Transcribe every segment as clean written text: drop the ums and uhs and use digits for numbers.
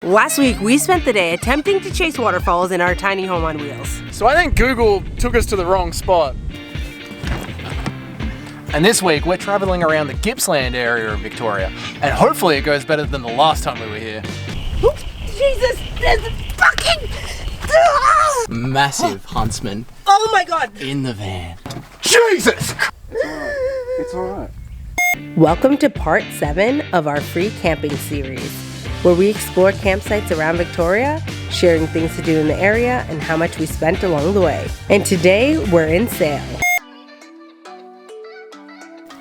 Last week, we spent the day attempting to chase waterfalls in our tiny home on wheels. So I think Google took us to the wrong spot. And this week, we're traveling around the Gippsland area of Victoria, and hopefully it goes better than the last time we were here. Oops, Jesus, there's a fucking... Massive huntsman. Oh my God. In the van. Jesus! It's alright. Welcome to part 7 of our free camping series, where we explore campsites around Victoria, sharing things to do in the area and how much we spent along the way. And today, we're in Sale.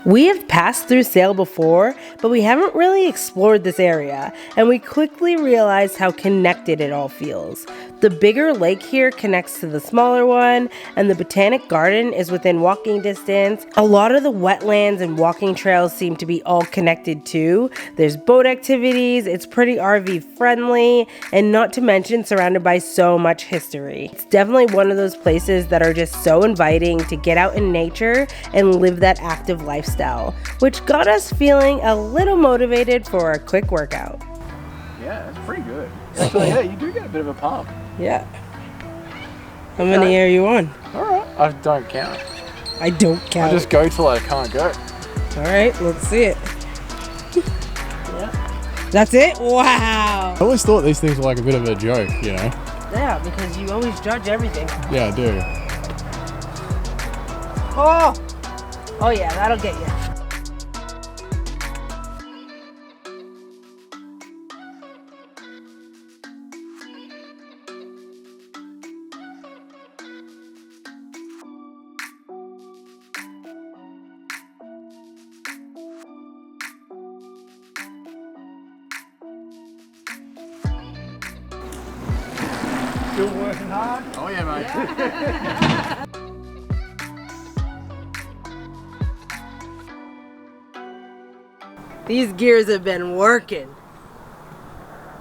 We have passed through Sale before, but we haven't really explored this area, and we quickly realized how connected it all feels. The bigger lake here connects to the smaller one, and the botanic garden is within walking distance. A lot of the wetlands and walking trails seem to be all connected too. There's boat activities, it's pretty RV friendly, and not to mention surrounded by so much history. It's definitely one of those places that are just so inviting to get out in nature and live that active lifestyle, which got us feeling a little motivated for a quick workout. Yeah, it's pretty good. Actually, yeah, you do get a bit of a pump. Yeah. How many are you on? Alright. I don't count. I don't count. I just go till I can't go. Alright, let's see it. Yeah. That's it? Wow. I always thought these things were like a bit of a joke, you know? Yeah, because you always judge everything. Yeah, I do. Oh! Oh yeah, that'll get you. Still working hard? Oh yeah, mate. These gears have been working.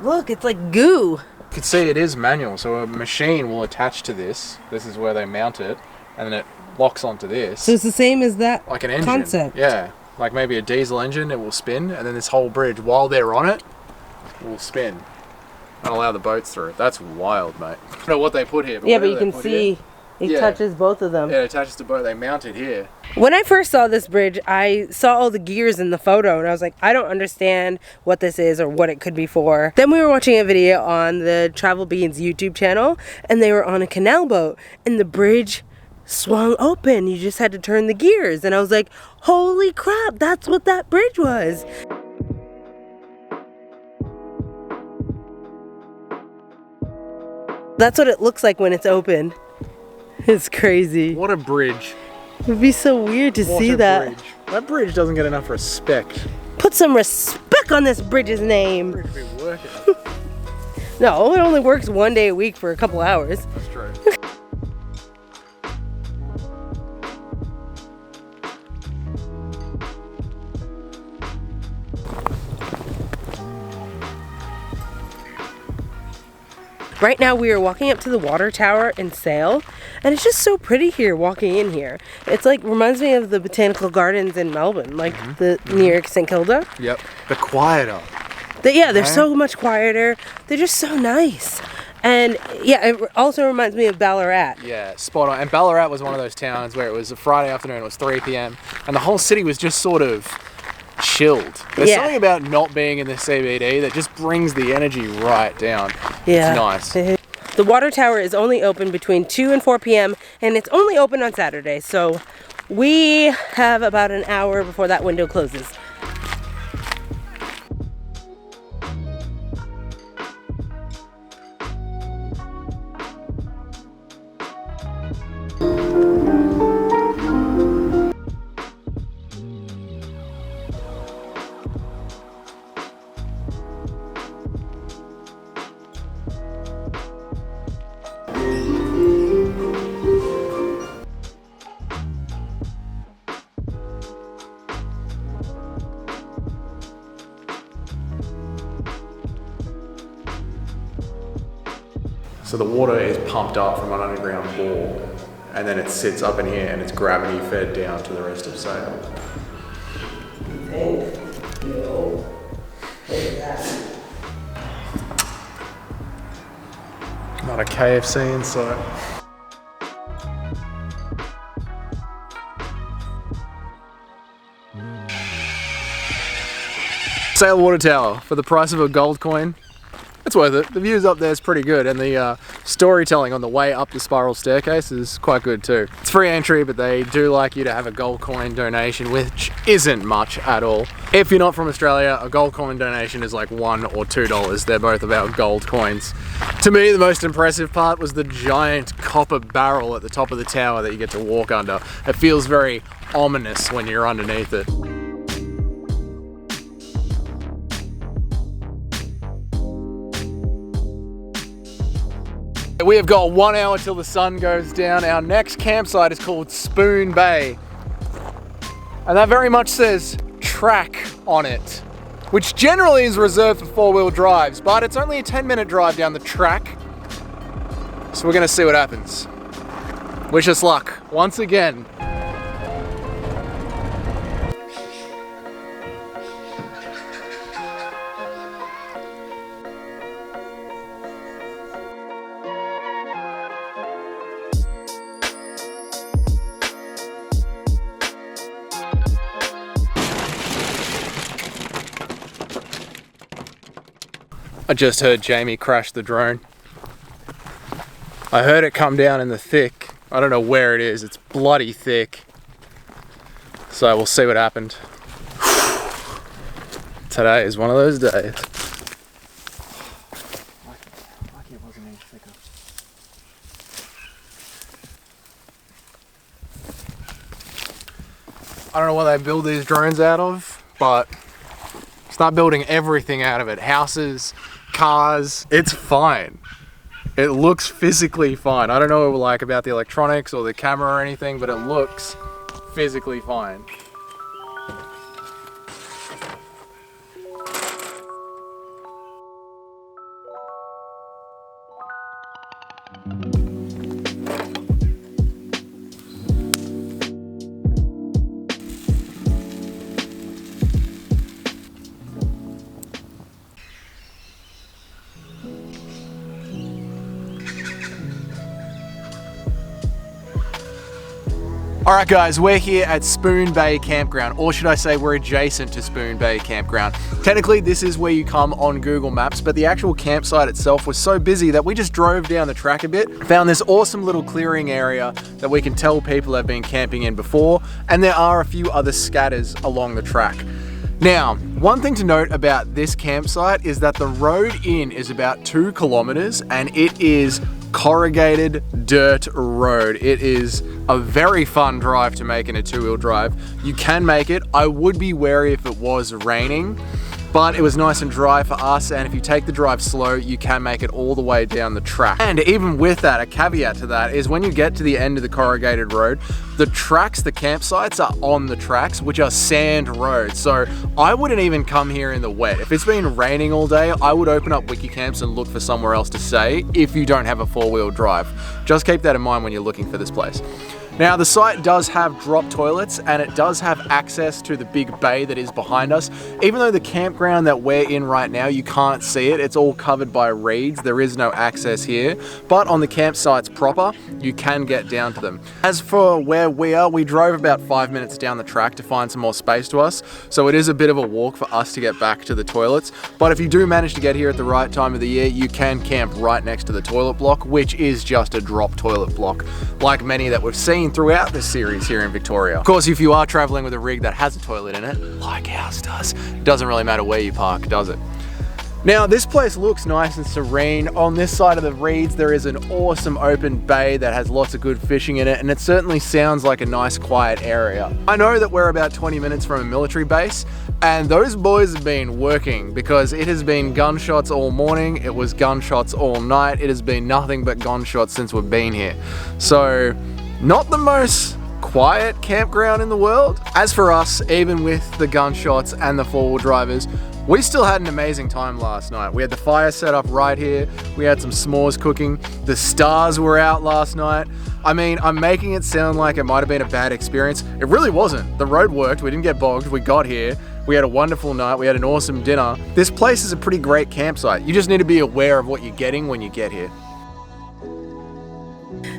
Look, it's like goo. You can see it is manual, so a machine will attach to this. This is where they mount it, and then it locks onto this. So it's the same as that like an engine. concept. Yeah, like maybe a diesel engine, it will spin, and then this whole bridge, while they're on it, will spin and allow the boats through. That's wild, mate. I don't know what they put here. But Yeah, but you can see it touches both of them. Yeah, it attaches to both. They mount it here. When I first saw this bridge, I saw all the gears in the photo and I was like, I don't understand what this is or what it could be for. Then we were watching a video on the Travel Beans YouTube channel and they were on a canal boat and the bridge swung open. You just had to turn the gears. And I was like, holy crap, that's what that bridge was. That's what it looks like when it's open. It's crazy. What a bridge. It'd be so weird to see that. Bridge. That bridge doesn't get enough respect. Put some respect on this bridge's name. Bridge be working. No, it only works one day a week for a couple hours. That's true. Right now we are walking up to the water tower in Sale, and it's just so pretty here walking in here. It's like, reminds me of the botanical gardens in Melbourne, like near St. Kilda. Yep, but quieter. They're so much quieter. They're just so nice. And yeah, it also reminds me of Ballarat. Yeah, spot on. And Ballarat was one of those towns where it was a Friday afternoon, it was 3 p.m, and the whole city was just sort of chilled. There's something about not being in the CBD that just brings the energy right down. Yeah. It's nice. The water tower is only open between 2 and 4 p.m. and it's only open on Saturday, so we have about an hour before that window closes. So the water is pumped up from an underground bore, and then it sits up in here and it's gravity fed down to the rest of Sale. Not a KFC in sight. Sail water tower for the price of a gold coin. It's worth it. The views up there is pretty good, and the storytelling on the way up the spiral staircase is quite good too. It's free entry, but they do like you to have a gold coin donation, which isn't much at all. If you're not from Australia, a gold coin donation is like $1 or $2. They're both about gold coins. To me, the most impressive part was the giant copper barrel at the top of the tower that you get to walk under. It feels very ominous when you're underneath it. We have got 1 hour till the sun goes down. Our next campsite is called Spoon Bay. And that very much says track on it, which generally is reserved for four-wheel drives, but it's only a 10-minute drive down the track. So we're gonna see what happens. Wish us luck, once again. I just heard Jamie crash the drone. I heard it come down in the thick. I don't know where it is, it's bloody thick. So we'll see what happened. Today is one of those days. Lucky it wasn't any thicker. I don't know what they build these drones out of, but start building everything out of it. Houses, cars, it's fine. It looks physically fine. I don't know what we like about the electronics or the camera or anything, but it looks physically fine. Alright guys, we're here at Spoon Bay Campground, or should I say we're adjacent to Spoon Bay Campground. Technically this is where you come on Google Maps, but the actual campsite itself was so busy that we just drove down the track a bit, found this awesome little clearing area that we can tell people have been camping in before, and there are a few other scatters along the track. Now, one thing to note about this campsite is that the road in is about 2 kilometers and it is corrugated dirt road. It is a very fun drive to make in a 2-wheel drive. You can make it. I would be wary if it was raining, but it was nice and dry for us, and if you take the drive slow, you can make it all the way down the track. And even with that, a caveat to that is when you get to the end of the corrugated road, the tracks, the campsites are on the tracks, which are sand roads. So I wouldn't even come here in the wet. If it's been raining all day, I would open up WikiCamps and look for somewhere else to stay if you don't have a 4-wheel drive. Just keep that in mind when you're looking for this place. Now the site does have drop toilets and it does have access to the big bay that is behind us. Even though the campground that we're in right now, you can't see it, it's all covered by reeds, there is no access here, but on the campsites proper, you can get down to them. As for where we are, we drove about 5 minutes down the track to find some more space to us, so it is a bit of a walk for us to get back to the toilets, but if you do manage to get here at the right time of the year, you can camp right next to the toilet block, which is just a drop toilet block, like many that we've seen throughout this series here in Victoria. Of course, if you are traveling with a rig that has a toilet in it, like ours does, it doesn't really matter where you park, does it? Now, this place looks nice and serene. On this side of the reeds, there is an awesome open bay that has lots of good fishing in it, and it certainly sounds like a nice quiet area. I know that we're about 20 minutes from a military base, and those boys have been working because it has been gunshots all morning, it was gunshots all night, it has been nothing but gunshots since we've been here. So, not the most quiet campground in the world. As for us, even with the gunshots and the 4-wheel drivers, we still had an amazing time last night. We had the fire set up right here. We had some s'mores cooking. The stars were out last night. I mean, I'm making it sound like it might have been a bad experience. It really wasn't. The road worked. We didn't get bogged. We got here. We had a wonderful night. We had an awesome dinner. This place is a pretty great campsite. You just need to be aware of what you're getting when you get here.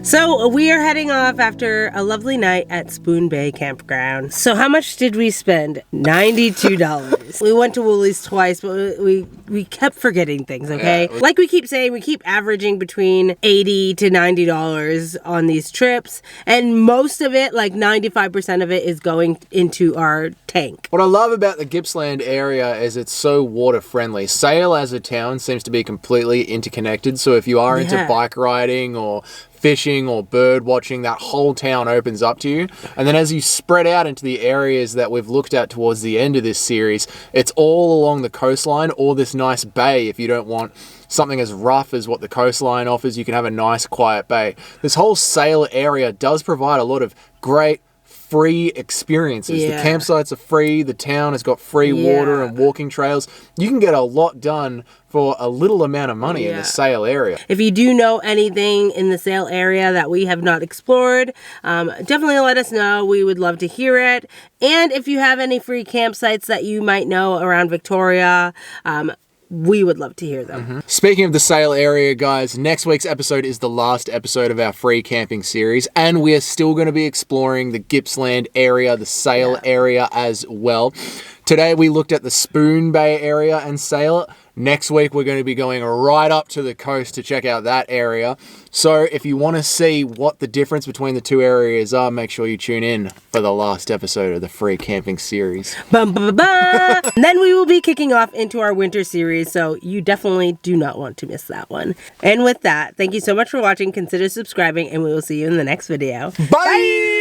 So we are heading off after a lovely night at Spoon Bay Campground. So how much did we spend? $92. We went to Woolies twice, but we kept forgetting things, okay? Yeah. Like we keep saying, we keep averaging between $80 to $90 on these trips. And most of it, like 95% of it, is going into our tank. What I love about the Gippsland area is it's so water friendly. Sale as a town seems to be completely interconnected. So if you are into bike riding or fishing or bird watching, that whole town opens up to you. And then as you spread out into the areas that we've looked at towards the end of this series, it's all along the coastline or this nice bay. If you don't want something as rough as what the coastline offers, you can have a nice quiet bay. This whole Sale area does provide a lot of great free experiences. The campsites are free, the town has got free water and walking trails. You can get a lot done for a little amount of money in the Sale area. If you do know anything in the Sale area that we have not explored, definitely let us know. We would love to hear it. And if you have any free campsites that you might know around Victoria, we would love to hear them. Speaking of the Sale area, guys, next week's episode is the last episode of our free camping series, and we are still going to be exploring the Gippsland area, the Sale area as well. Today we looked at the Spoon Bay area and Sale. Next week we're going to be going right up to the coast to check out that area. So if you want to see what the difference between the two areas are, make sure you tune in for the last episode of the free camping series. Bum, bum, bum, bum. And then we will be kicking off into our winter series, so you definitely do not want to miss that one. And with that, thank you so much for watching. Consider subscribing, and we will see you in the next video. Bye!